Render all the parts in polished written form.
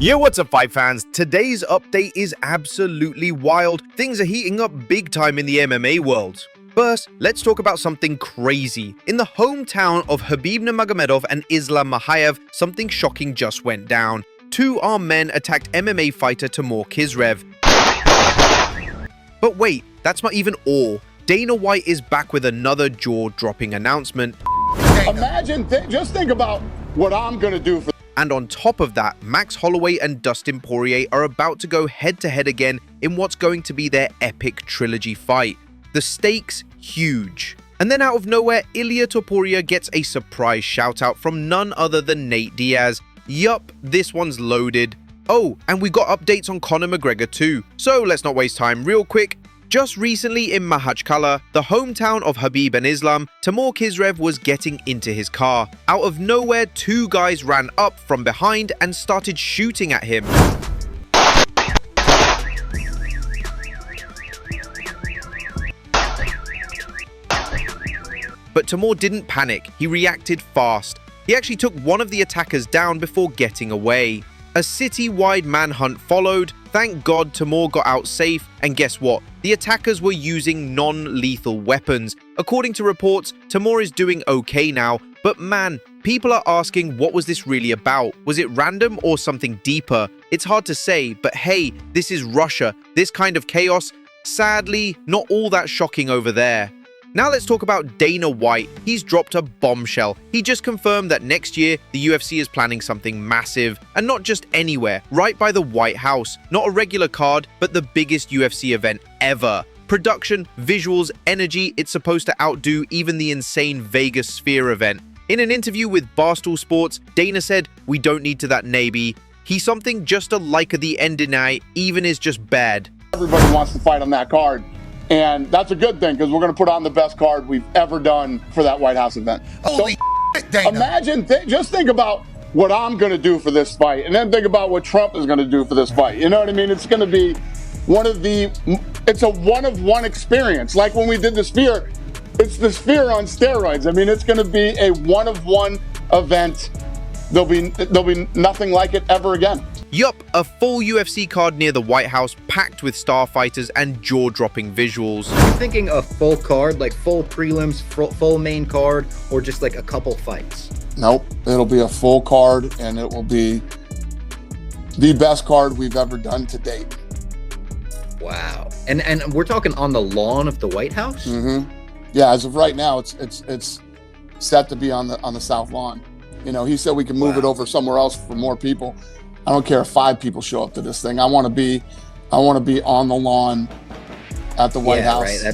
Yo, what's up, fight fans? Today's update is absolutely wild. Things are heating up big time in the MMA world. First, let's talk about something crazy. In the hometown of Khabib Nurmagomedov and Islam Makhachev, something shocking just went down. Two armed men attacked MMA fighter Tamur Kizrev. But wait, that's not even all. Dana White is back with another jaw-dropping announcement. Just think about what I'm gonna do for. And on top of that, Max Holloway and Dustin Poirier are about to go head-to-head again in what's going to be their epic trilogy fight. The stakes, huge. And then out of nowhere, Ilia Topuria gets a surprise shout-out from none other than Nate Diaz. Yup, this one's loaded. Oh, and we got updates on Conor McGregor too. So let's not waste time real quick. Just recently in Makhachkala, the hometown of Khabib and Islam, Tamur Kizrev was getting into his car. Out of nowhere, two guys ran up from behind and started shooting at him. But Tamur didn't panic, he reacted fast. He actually took one of the attackers down before getting away. A city-wide manhunt followed. Thank God Tamur got out safe, and guess what? The attackers were using non-lethal weapons. According to reports, Tamur is doing okay now, but man, people are asking what was this really about? Was it random or something deeper? It's hard to say, but hey, this is Russia. This kind of chaos, sadly, not all that shocking over there. Now let's talk about Dana White. He's dropped a bombshell. He just confirmed that next year, the UFC is planning something massive, and not just anywhere, right by the White House. Not a regular card, but the biggest UFC event ever. Production, visuals, energy, it's supposed to outdo even the insane Vegas Sphere event. In an interview with Barstool Sports, Dana said, "We don't need to that maybe. He's something just a like at the end of night, even is just bad." Everybody wants to fight on that card. And that's a good thing because we're going to put on the best card we've ever done for that White House event. Holy shit, Dana. Just think about what I'm going to do for this fight, and then think about what Trump is going to do for this fight. You know what I mean? It's going to be it's a one-of-one experience. Like when we did the Sphere, it's the Sphere on steroids. I mean, it's going to be a one-of-one event. There'll be nothing like it ever again. Yup, a full UFC card near the White House packed with star fighters and jaw-dropping visuals. You're thinking a full card, like full prelims, full main card, or just like a couple fights? Nope, it'll be a full card, and it will be the best card we've ever done to date. Wow, and we're talking on the lawn of the White House? Mm-hmm. Yeah, as of right now, it's set to be on the South Lawn. You know, he said we can move it over somewhere else for more people. I don't care if 5 people show up to this thing. I want to be on the lawn at the White House.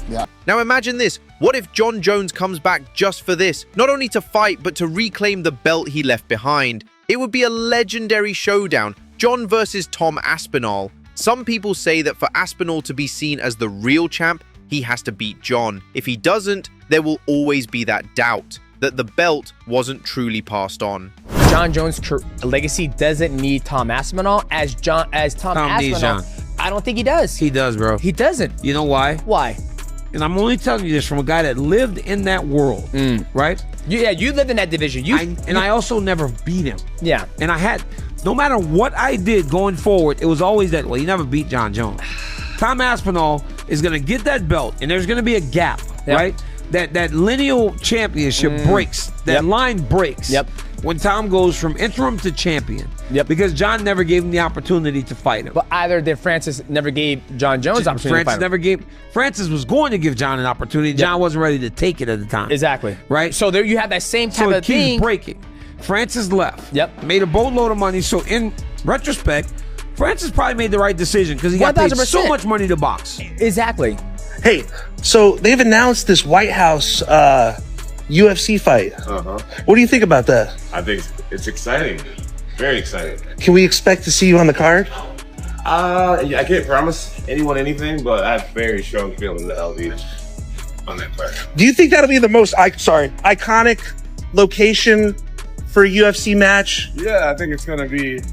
Right. Now imagine this. What if Jon Jones comes back just for this? Not only to fight, but to reclaim the belt he left behind. It would be a legendary showdown. Jon versus Tom Aspinall. Some people say that for Aspinall to be seen as the real champ, he has to beat Jon. If he doesn't, there will always be that doubt that the belt wasn't truly passed on. Jon Jones' legacy doesn't need Tom Aspinall as Tom Aspinall. I don't think he does. He does, bro. He doesn't. You know why? Why? And I'm only telling you this from a guy that lived in that world, right? Yeah, you lived in that division. I also never beat him. Yeah. And I had, no matter what I did going forward, it was always that, well, you never beat Jon Jones. Tom Aspinall is going to get that belt, and there's going to be a gap, right? That lineal championship breaks. That line breaks. When Tom goes from interim to champion. Because Jon never gave him the opportunity to fight him. But either did Francis never gave Jon Jones opportunity to fight him. Francis was going to give Jon an opportunity. Jon wasn't ready to take it at the time. Exactly. Right? So there you have that same type of thing. So breaking. Francis left. Made a boatload of money. So in retrospect, Francis probably made the right decision because he got paid so much money to box. Exactly. Hey, so they've announced this White House UFC fight. What do you think about that? I think it's exciting. Very exciting. Can we expect to see you on the card? Yeah, I can't promise anyone anything, but I have very strong feelings that I'll be on that card. Do you think that'll be the most iconic location for a UFC match? Yeah, I think it's going to be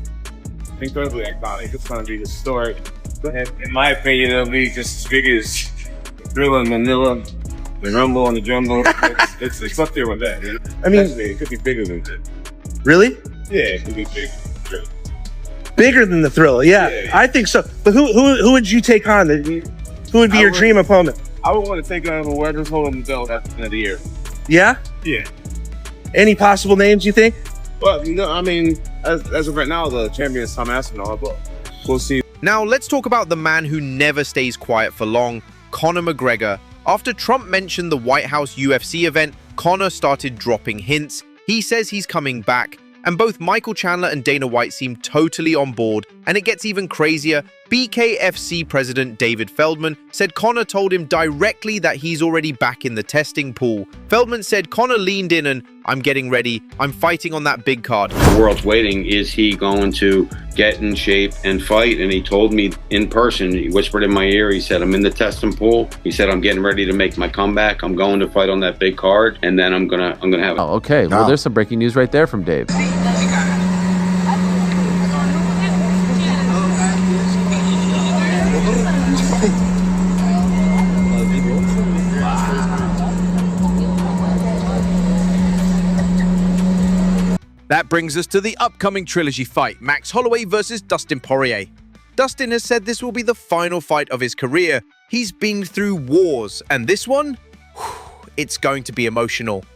incredibly iconic. It's going to be historic. In my opinion, it'll be just as big as Thrilla in Manila, the Rumble on the Jumbo. It's up there with that. I mean, it could be bigger than that. Really? Yeah, it could be big. Really. Bigger than the Thriller, yeah. I think so. But who would you take on? Who would be your dream opponent? I would want to take on whoever's holding the belt at the end of the year. Yeah? Yeah. Any possible names you think? Well, I mean, as of right now, the champion is Tom Aspinall, but we'll see. Now, let's talk about the man who never stays quiet for long, Conor McGregor. After Trump mentioned the White House UFC event, Conor started dropping hints. He says he's coming back. And both Michael Chandler and Dana White seem totally on board. And it gets even crazier. BKFC president David Feldman said Conor told him directly that he's already back in the testing pool. Feldman said Conor leaned in and, "I'm getting ready. I'm fighting on that big card." The world's waiting. Is he going to get in shape and fight? And he told me in person, he whispered in my ear, he said, "I'm in the testing pool." He said, "I'm getting ready to make my comeback. I'm going to fight on that big card, and then I'm gonna have it." Oh, okay. Well, there's some breaking news right there from Dave. That brings us to the upcoming trilogy fight, Max Holloway versus Dustin Poirier. Dustin has said this will be the final fight of his career. He's been through wars, and this one? It's going to be emotional.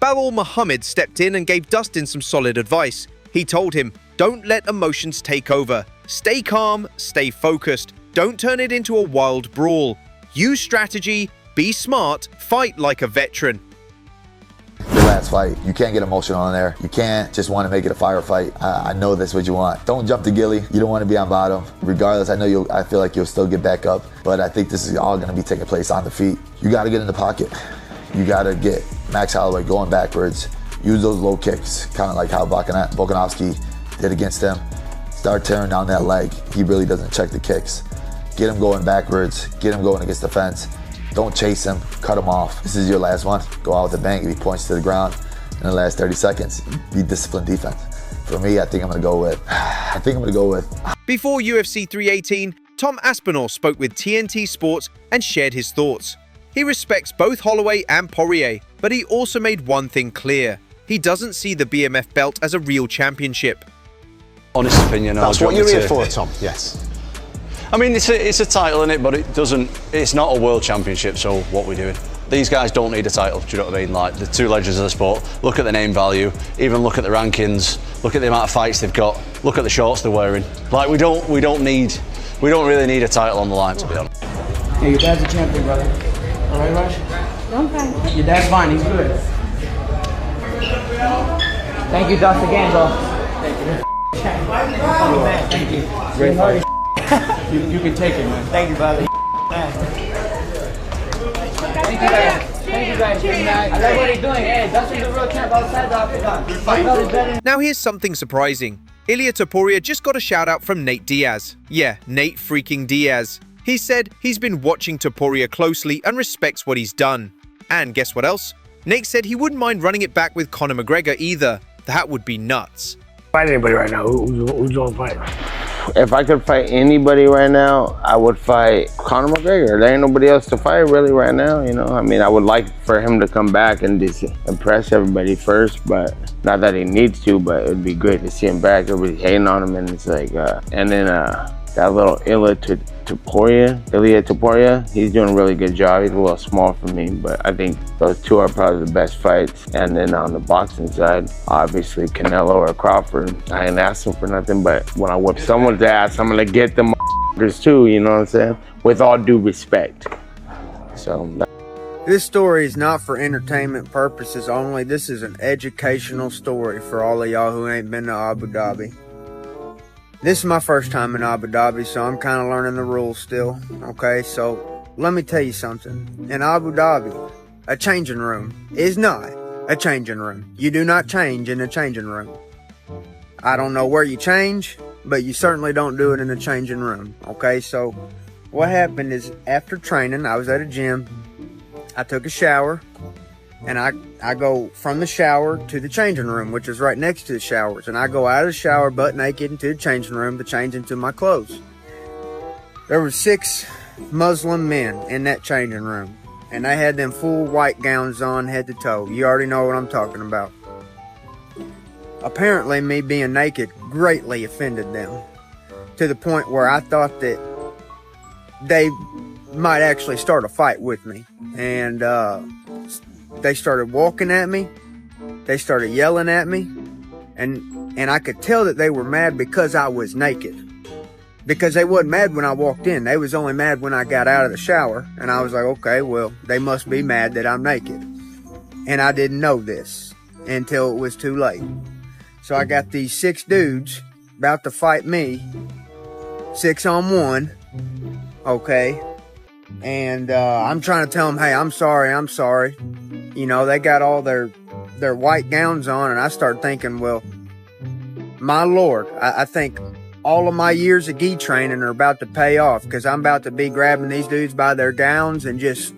Belal Muhammad stepped in and gave Dustin some solid advice. He told him, "Don't let emotions take over. Stay calm, stay focused. Don't turn it into a wild brawl. Use strategy, be smart, fight like a veteran." Your last fight, you can't get emotional in there. You can't just want to make it a firefight. I know that's what you want. Don't jump to Gilly. You don't want to be on bottom. Regardless, I feel like you'll still get back up, but I think this is all going to be taking place on the feet. You got to get in the pocket. You got to get Max Holloway going backwards. Use those low kicks, kind of like how Volkanovski did against him. Start tearing down that leg. He really doesn't check the kicks. Get him going backwards. Get him going against the fence. Don't chase him, cut him off. This is your last one. Go out with a bang. If he points to the ground in the last 30 seconds, be disciplined defense. For me, I think I'm gonna go with. Before UFC 318, Tom Aspinall spoke with TNT Sports and shared his thoughts. He respects both Holloway and Poirier, but he also made one thing clear. He doesn't see the BMF belt as a real championship. Honest opinion. That's what you're here for, Tom. Yes. I mean, it's a title in it, but it's not a world championship, so what we're doing. These guys don't need a title, do you know what I mean? Like, the two legends of the sport, look at the name value, even look at the rankings, look at the amount of fights they've got, look at the shorts they're wearing. Like, we don't really need a title on the line, to be honest. Hey, your dad's a champion, brother. All right, Raj? I'm fine. Your dad's fine, he's good. Thank you, Dr. Ganzo. Thank you. Thank you. Great fight. You can take it, man. Thank you, brother. Thank you, guys. Thank you, guys. I like what he's doing. Hey, Dustin's the real champ outside the octagon. Now here's something surprising. Ilia Topuria just got a shout out from Nate Diaz. Yeah, Nate freaking Diaz. He said he's been watching Topuria closely and respects what he's done. And guess what else? Nate said he wouldn't mind running it back with Conor McGregor either. That would be nuts. Fight anybody right now? Who's going to fight? If I could fight anybody right now, I would fight Conor McGregor. There ain't nobody else to fight really right now, you know? I mean, I would like for him to come back and just impress everybody first, but not that he needs to, but it'd be great to see him back. Everybody's hating on him, and it's like, and then that little Ilia Topuria, he's doing a really good job. He's a little small for me, but I think those two are probably the best fights. And then on the boxing side, obviously Canelo or Crawford. I ain't asking for nothing, but when I whip someone's ass, I'm gonna get them too, you know what I'm saying? With all due respect. So. This story is not for entertainment purposes only. This is an educational story for all of y'all who ain't been to Abu Dhabi. This is my first time in Abu Dhabi, so I'm kind of learning the rules still, okay? So let me tell you something. In Abu Dhabi, a changing room is not a changing room. You do not change in a changing room. I don't know where you change, but you certainly don't do it in a changing room, okay? So what happened is after training, I was at a gym. I took a shower, and I go from the shower to the changing room, which is right next to the showers. And I go out of the shower butt naked into the changing room to change into my clothes. There were 6 Muslim men in that changing room. And they had them full white gowns on head to toe. You already know what I'm talking about. apparently me being naked greatly offended them, to the point where I thought that they might actually start a fight with me. And they started walking at me. They started yelling at me. And I could tell that they were mad because I was naked. Because they wasn't mad when I walked in. They was only mad when I got out of the shower. And I was like, okay, well, they must be mad that I'm naked. And I didn't know this until it was too late. So I got these 6 dudes about to fight me, 6-on-1, okay? And I'm trying to tell them, hey, I'm sorry. You know, they got all their white gowns on, and I started thinking, well, my Lord, I think all of my years of gi training are about to pay off, because I'm about to be grabbing these dudes by their gowns and just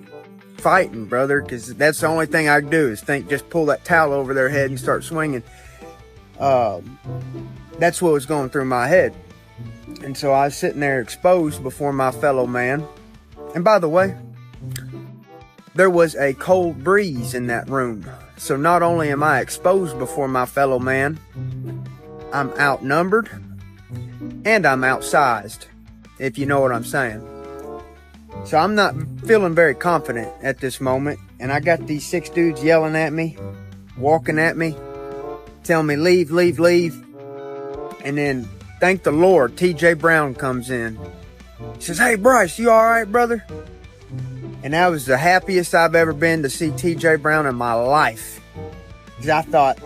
fighting, brother, because that's the only thing I can do is just pull that towel over their head and start swinging. That's what was going through my head. And so I was sitting there exposed before my fellow man. And by the way, there was a cold breeze in that room. So not only am I exposed before my fellow man, I'm outnumbered and I'm outsized, if you know what I'm saying. So I'm not feeling very confident at this moment. And I got these 6 dudes yelling at me, walking at me, telling me, leave, leave, leave. And then, thank the Lord, TJ Brown comes in. He says, hey, Bryce, you all right, brother? And that was the happiest I've ever been to see TJ Brown in my life. Because I thought,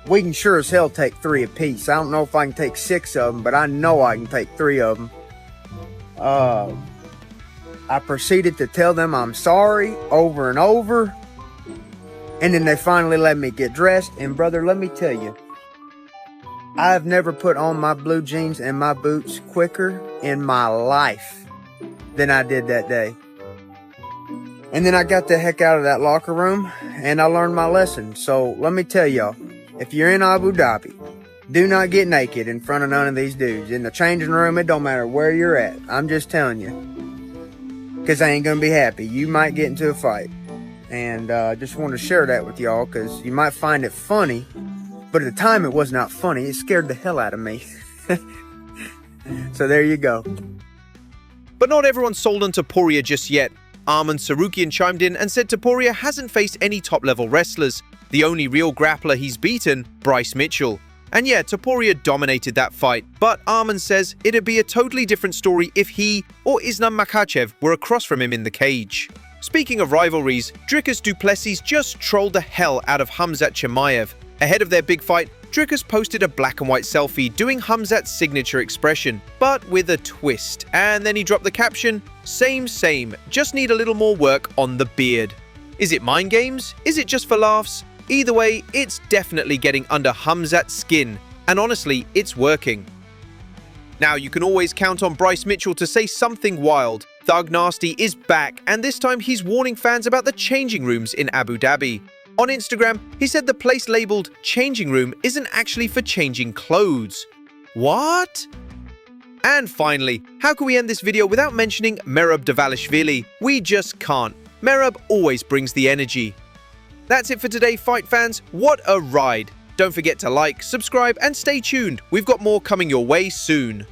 we can sure as hell take 3 apiece. I don't know if I can take 6 of them, but I know I can take 3 of them. I proceeded to tell them I'm sorry over and over. And then they finally let me get dressed. And brother, let me tell you, I've never put on my blue jeans and my boots quicker in my life than I did that day. And then I got the heck out of that locker room and I learned my lesson. So let me tell y'all, if you're in Abu Dhabi, do not get naked in front of none of these dudes. In the changing room, it don't matter where you're at. I'm just telling you. Because I ain't going to be happy. You might get into a fight. And I just want to share that with y'all because you might find it funny. But at the time, it was not funny. It scared the hell out of me. So there you go. But not everyone's sold on Topuria just yet. Arman Sarukian chimed in and said Topuria hasn't faced any top-level wrestlers. The only real grappler he's beaten, Bryce Mitchell. And yeah, Topuria dominated that fight, but Arman says it'd be a totally different story if he or Islam Makhachev were across from him in the cage. Speaking of rivalries, Dricus du Plessis just trolled the hell out of Khamzat Chimaev. Ahead of their big fight, Dricus posted a black and white selfie doing Khamzat's signature expression, but with a twist. And then he dropped the caption, same, just need a little more work on the beard. Is it mind games? Is it just for laughs? Either way, it's definitely getting under Khamzat's skin, and honestly, it's working. Now, you can always count on Bryce Mitchell to say something wild. Thug Nasty is back, and this time he's warning fans about the changing rooms in Abu Dhabi. On Instagram, he said the place labeled changing room isn't actually for changing clothes. What? And finally, how can we end this video without mentioning Merab Dvalishvili? We just can't. Merab always brings the energy. That's it for today, fight fans. What a ride! Don't forget to like, subscribe, and stay tuned. We've got more coming your way soon.